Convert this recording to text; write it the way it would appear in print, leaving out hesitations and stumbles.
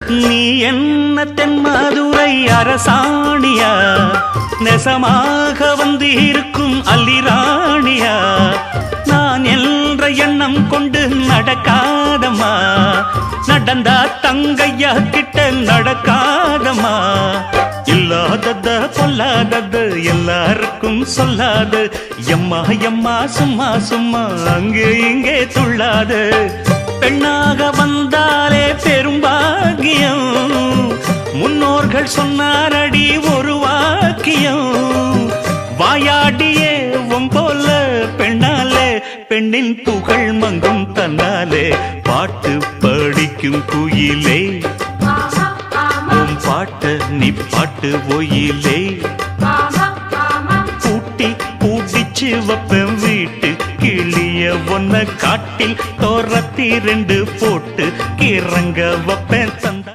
நீ என்ன தென்மதுரை அரசாணியா, நெசமாக வந்து இருக்கும் அல்லிராணியா, நான் என்ற எண்ணம் கொண்டு நடக்காதம்மா, நடந்தா தங்கையா கிட்ட நடக்காதம்மா, இல்லாதத பொல்லாதது எல்லாருக்கும் சொல்லாது, எம்மா எம்மா சும்மா சும்மா அங்கே இங்கே துள்ளாது, பெண்ணாக வந்தாலே பெரும்பாகியம், முன்னோர்கள் சொன்னாரடி ஒரு வாக்கியம், வாயாடியே போல பெண்ணாலே பெண்ணின் புகழ் மங்கும் தன்னாலே, பாட்டு படிக்கும் குயிலே உன் பாட்ட நீ பாட்டு ஒயிலே, பூட்டி பூட்டிச்சு வப்பேன் வீட்டு கிளிய ஒன்ன காட்டில் தோரத்தி 2 போட்டு கிறங்க வப்பேன் தந்த